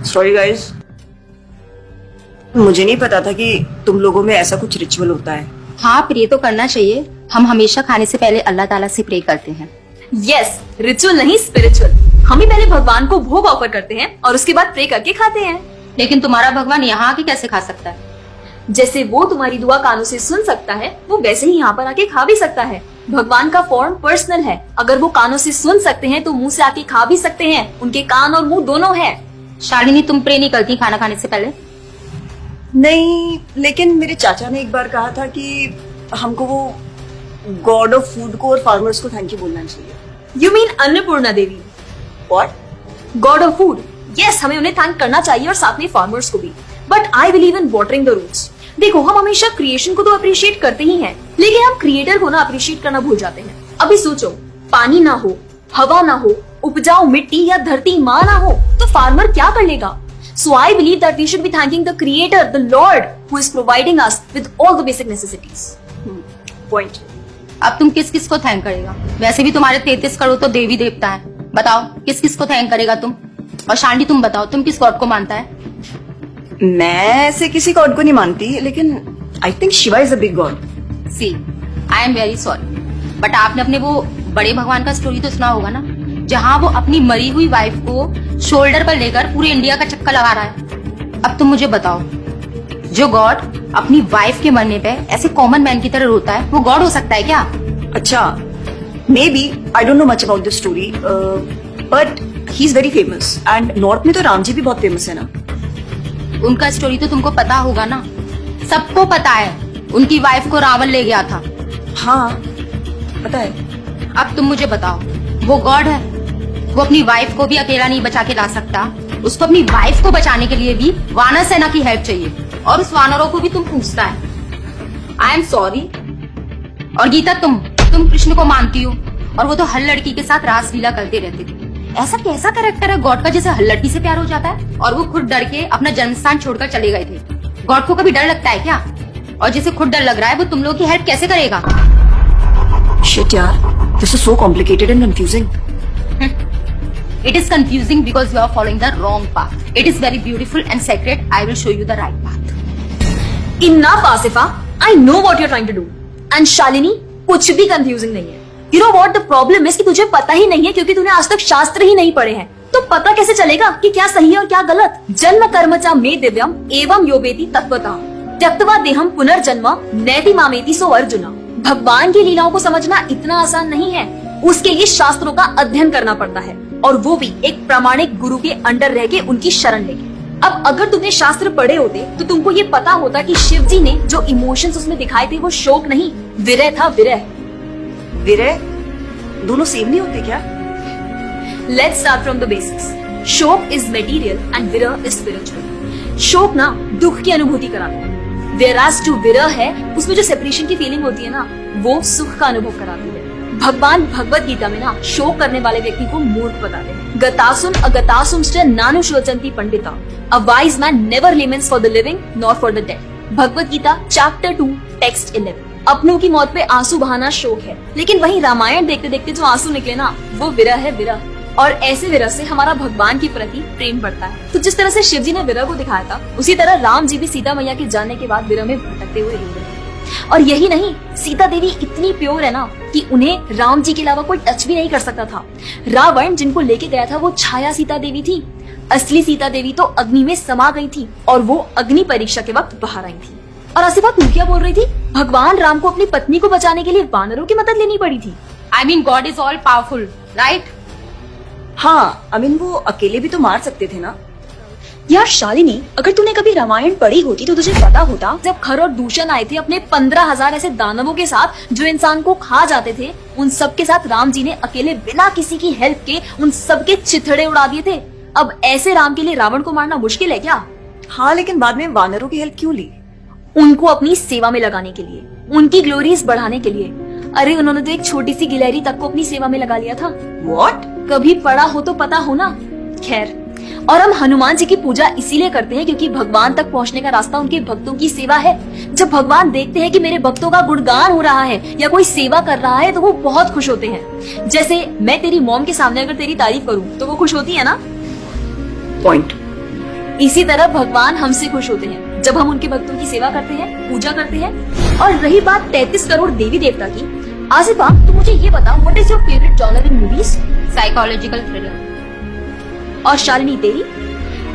Sorry guys, मुझे नहीं पता था कि तुम लोगों में ऐसा कुछ रिचुअल होता है। हाँ, प्रे तो करना चाहिए। हम हमेशा खाने से पहले अल्लाह ताला से प्रे करते हैं। यस, रिचुअल नहीं स्पिरिचुअल। हम ही पहले भगवान को भोग ऑफर करते हैं और उसके बाद प्रे करके खाते हैं। लेकिन तुम्हारा भगवान यहाँ आके कैसे खा सकता है? जैसे वो तुम्हारी दुआ कानों से सुन सकता है, वो वैसे ही यहाँ पर आके खा भी सकता है। भगवान का फॉर्म पर्सनल है। अगर वो कानों से सुन सकते हैं तो मुंह से आके खा भी सकते हैं। उनके कान और मुंह दोनों है। शालिनी, तुम प्रे नहीं करती खाना खाने से पहले? नहीं, लेकिन मेरे चाचा ने एक बार कहा था कि हमको वो गॉड ऑफ फूड को और फार्मर्स को थैंक यू बोलना चाहिए। You mean Annapurna Devi? What? God of food. Yes, हमें उन्हें थैंक करना चाहिए और साथ में फार्मर्स को भी। But I believe in watering the roots. देखो, हम हमेशा क्रिएशन को तो अप्रिशिएट करते ही हैं, लेकिन हम क्रिएटर को ना अप्रिशिएट करना भूल जाते हैं। अभी सोचो, पानी ना हो, हवा ना हो, उपजाऊ मिट्टी या धरती माँ ना हो, तो फार्मर क्या कर लेगा? So I believe that we should be thanking the Creator, the Lord, who is providing us with all the basic necessities. Point. अब तुम किस किस को थैंक करेगा? वैसे भी तुम्हारे 33 करोड़ तो देवी देवता है। बताओ, किस किस को थैंक करेगा तुम? और शांति, तुम बताओ, तुम किस गॉड को मानता है? मैं ऐसे किसी गॉड को नहीं मानती, लेकिन I think Shiva is a big god. See, I am very sorry, but आपने अपने वो बड़े भगवान का स्टोरी तो सुना होगा ना, जहाँ वो अपनी मरी हुई वाइफ को शोल्डर पर लेकर पूरे इंडिया का चक्कर लगा रहा है। अब तुम मुझे बताओ, जो गॉड अपनी वाइफ के मरने पे ऐसे कॉमन मैन की तरह रोता है, वो गॉड हो सकता है क्या? अच्छा, may be, I don't know much about this story, but he is very famous and north में तो राम जी भी बहुत फेमस है ना। उनका स्टोरी तो तुमको पता होगा ना, सबको पता है। उनकी वाइफ को रावण ले गया था। हाँ, पता है। अब तुम मुझे बताओ, वो गॉड है? वो अपनी वाइफ को भी अकेला नहीं बचा के ला सकता। उसको अपनी वाइफ को बचाने के लिए भी वानर सेना की हेल्प चाहिए, और उस वानरों को भी तुम पूछता है। I am sorry. और गीता, तुम कृष्ण को मानती हो, और वो तो हर लड़की के साथ रासलीला करते रहते थे। ऐसा कैसा कैरेक्टर है गॉड का जिसे हर लड़की से प्यार हो जाता है? और वो खुद डर के अपना जन्मस्थान छोड़कर चले गए थे। गॉड को कभी डर लगता है क्या? और जिसे खुद डर लग रहा है, वो तुम लोग की हेल्प कैसे करेगा? शिट यार, this is so complicated and confusing. It is confusing because you are following the wrong path. It is very beautiful and sacred. I will show you the right path. Enough, Asifa. I know what you're trying to do. And Shalini, कुछ भी confusing नहीं है। You know what the problem is कि तुझे पता ही नहीं है, क्योंकि तूने आज तक शास्त्र ही नहीं पढ़े हैं। तो पता कैसे चलेगा कि क्या सही है और क्या गलत? जन्म कर्म च मे दिव्यम एवं योवेति तत्वतः त्यक्त्वा देहम पुनर्जन्म नैति मामेति सो अर्जुना। भगवान की लीलाओं को समझना इतना आसान नहीं है। उसके लिए शास्त्रों का अध्ययन करना पड़ता है, और वो भी एक प्रामाणिक गुरु के अंडर रह के उनकी शरण लेके। अब अगर तुमने शास्त्र पढ़े होते तो तुमको ये पता होता कि शिव जी ने जो इमोशंस उसमें दिखाए थे वो शोक नहीं, विरह था। विरह विरह दोनों सेम नहीं होते क्या? Let's start from the basics. शोक इज मटेरियल एंड विरह इज स्पिरिचुअल। शोक ना दुख की अनुभूति कराता है, whereas जो विरह है उसमें जो सेपरेशन की फीलिंग होती है ना, वो सुख का अनुभव कराती है। भगवान भगवत गीता में ना शोक करने वाले व्यक्ति को मूर्ख बताते हैं। गतासुम अगतासुमश्च नानुशोचन्ति Pandita. A wise man never laments for the living nor for the dead. Bhagavad Gita chapter 2 text 11। अपनों की मौत पे आंसू बहाना शोक है, लेकिन वही रामायण देखते देखते जो आंसू निकले ना, वो विरह है। विरह, और ऐसे विरह से हमारा भगवान के प्रति प्रेम बढ़ता है। तो जिस तरह से शिव जी ने विरह को दिखाया था, उसी तरह राम जी भी सीता मैया के जाने के बाद विरह में भटकते हुए रो रहे हैं। और यही नहीं, सीता देवी इतनी प्योर है ना कि उन्हें राम जी के अलावा कोई टच भी नहीं कर सकता था। रावण जिनको लेके गया था वो छाया सीता देवी थी। असली सीता देवी तो अग्नि में समा गई थी, और वो अग्नि परीक्षा के वक्त बाहर आई थी। और आसिफा, तू क्या बोल रही थी? भगवान राम को अपनी पत्नी को बचाने के लिए वानरों की मदद लेनी पड़ी थी। I mean, God is all powerful, right? हाँ, I mean, वो अकेले भी तो मार सकते थे ना। यार शालिनी, अगर तूने कभी रामायण पढ़ी होती तो तुझे पता होता, जब खर और दूषण आए थे अपने 15,000 ऐसे दानवों के साथ जो इंसान को खा जाते थे, उन सब के साथ राम जी ने अकेले बिना किसी की हेल्प के उन सब के चिथड़े उड़ा दिए थे। अब ऐसे राम के लिए रावण को मारना मुश्किल है क्या? हाँ, लेकिन बाद में वानरों की हेल्प क्यों ली? उनको अपनी सेवा में लगाने के लिए, उनकी ग्लोरीज बढ़ाने के लिए। अरे उन्होंने तो एक छोटी सी गिलहरी तक को अपनी सेवा में लगा लिया था। What? कभी पढ़ा हो तो पता हो ना। खैर, और हम हनुमान जी की पूजा इसीलिए करते हैं क्योंकि भगवान तक पहुंचने का रास्ता उनके भक्तों की सेवा है। जब भगवान देखते हैं कि मेरे भक्तों का गुणगान हो रहा है या कोई सेवा कर रहा है तो वो बहुत खुश होते हैं। जैसे मैं तेरी मॉम के सामने अगर तेरी तारीफ करूं तो वो खुश होती है ना। पॉइंट। इसी तरह भगवान हमसे खुश होते हैं जब हम उनके भक्तों की सेवा करते हैं, पूजा करते हैं। और रही बात 33 करोड़ देवी देवता की, आसिफा तो मुझे ये बता, what is your favourite genre in movies? Psychological thriller. और शालिनी तेरी?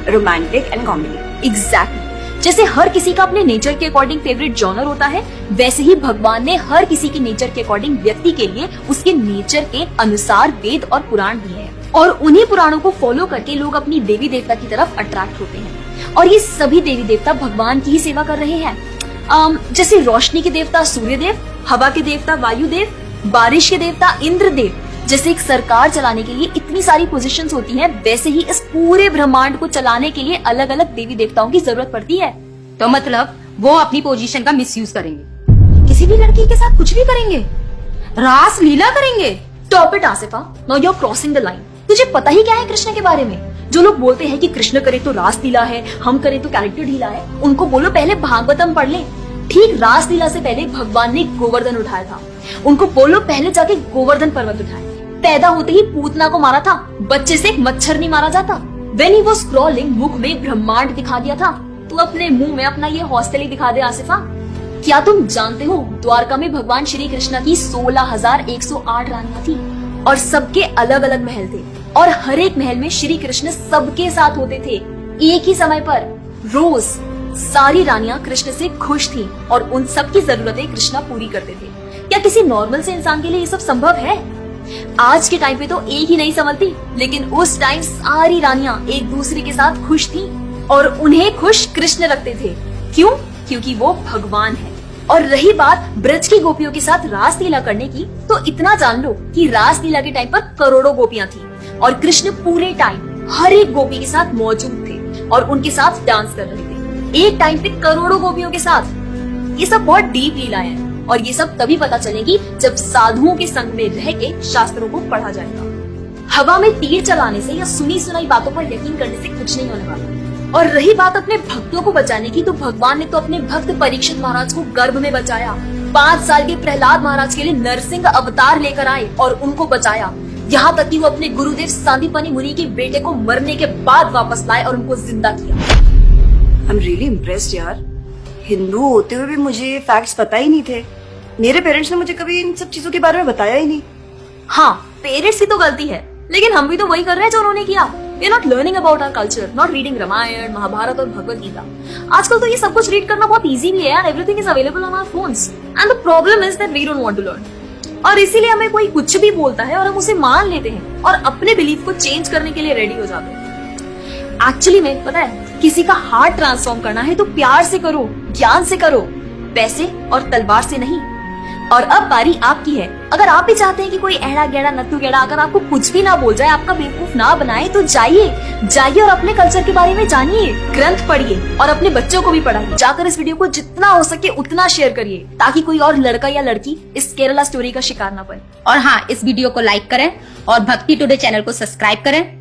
Romantic and comedy. एग्जैक्टली। जैसे हर किसी का अपने नेचर के अकॉर्डिंग फेवरेट जॉनर होता है, वैसे ही भगवान ने हर किसी के नेचर के अकॉर्डिंग व्यक्ति के लिए उसके नेचर के अनुसार वेद और पुराण दिए हैं। और उन्हीं पुराणों को फॉलो करके लोग अपनी देवी देवता की तरफ अट्रैक्ट होते हैं। और ये सभी देवी देवता भगवान की ही सेवा कर रहे हैं। जैसे रोशनी के देवता सूर्य देव, हवा के देवता वायु देव, बारिश के देवता इंद्र देव। जैसे एक सरकार चलाने के लिए इतनी सारी पोजीशंस होती हैं, वैसे ही इस पूरे ब्रह्मांड को चलाने के लिए अलग अलग देवी देवताओं की जरूरत पड़ती है। तो मतलब वो अपनी पोजीशन का मिसयूज करेंगे, किसी भी लड़की के साथ कुछ भी करेंगे, रास लीला करेंगे। Stop it Asifa, now you are crossing the line. तुझे पता ही क्या है कृष्ण के बारे में? जो लोग बोलते हैं कि कृष्ण करे तो रास लीला है, हम करें तो कैरेक्टर ढीला है, उनको बोलो पहले भागवतम पढ़ ले। ठीक रास लीला से पहले भगवान ने गोवर्धन उठाया था। उनको बोलो पहले जाके गोवर्धन पर्वत उठाए। पैदा होते ही पूतना को मारा था, बच्चे से एक मच्छर नहीं मारा जाता। When he was crawling, मुख में ब्रह्मांड दिखा दिया था। तू अपने मुंह में अपना ये हॉस्टल ही दिखा दे आसिफा। क्या तुम जानते हो द्वारका में भगवान श्री कृष्ण की 16,108 रानियां थी और सबके अलग अलग महल थे। और हर एक महल में श्री कृष्ण सबके साथ होते थे एक ही समय पर। रोज सारी रानियां कृष्ण से खुश थी और उन सब की जरूरतें कृष्ण पूरी करते थे। क्या किसी नॉर्मल से इंसान के लिए ये सब संभव है? आज के टाइम पे तो एक ही नहीं संभलती, लेकिन उस टाइम सारी रानियां एक दूसरे के साथ खुश थी और उन्हें खुश कृष्ण रखते थे। क्यों? क्योंकि वो भगवान है। और रही बात ब्रज की गोपियों के साथ रास लीला करने की, तो इतना जान लो कि रास लीला के टाइम पर करोड़ों गोपियां थी और कृष्ण पूरे टाइम हर एक गोपी के साथ मौजूद थे और उनके साथ डांस कर रहे थे एक टाइम पे करोड़ों गोपियों के साथ। ये सब बहुत डीप लीला है और ये सब तभी पता चलेगी जब साधुओं के संग में रह के शास्त्रों को पढ़ा जाएगा। हवा में तीर चलाने से या सुनी सुनाई बातों पर यकीन करने से कुछ नहीं होने वाला। और रही बात अपने भक्तों को बचाने की, तो भगवान ने तो अपने भक्त परीक्षित महाराज को गर्भ में बचाया। 5 साल के प्रहलाद महाराज के लिए नरसिंह अवतार लेकर आए और उनको बचाया। यहाँ तक कि वो अपने गुरुदेव सांदीपनी मुनि के बेटे को मरने के बाद वापस लाए और उनको जिंदा किया। आई एम रियली इम्प्रेस्ड यार। हिंदू होते हुए भी मुझे फैक्ट्स पता ही नहीं थे। मेरे पेरेंट्स ने मुझे कभी इन सब चीजों के बारे में बताया ही नहीं। हाँ, पेरेंट्स की तो गलती है, लेकिन हम भी तो वही कर रहे हैं जो उन्होंने किया। We are not learning about our culture, not reading Ramayan, Mahabharat और भगवत गीता। आजकल तो ये सब कुछ रीड करना बहुत इजी भी है यार। Everything is available on our phones and the problem is that we don't want to learn. और इसीलिए हमें कोई कुछ भी बोलता है और हम उसे मान लेते हैं और अपने बिलीफ को चेंज करने के लिए रेडी हो जाते हैं। एक्चुअली में पता है, किसी का हार्ट ट्रांसफॉर्म करना है तो प्यार से करो, ज्ञान से करो, पैसे और तलवार से नहीं। और अब बारी आपकी है। अगर आप भी चाहते हैं कि कोई एड़ा गेड़ा नत्थु गेड़ा अगर आपको कुछ भी ना बोल जाए, आपका बेवकूफ ना बनाए, तो जाइए और अपने कल्चर के बारे में जानिए, ग्रंथ पढ़िए और अपने बच्चों को भी पढ़ाइए। जाकर इस वीडियो को जितना हो सके उतना शेयर करिए ताकि कोई और लड़का या लड़की इस केरला स्टोरी का शिकार ना बने। और हाँ, इस वीडियो को लाइक करें और भक्ति टुडे चैनल को सब्सक्राइब करें।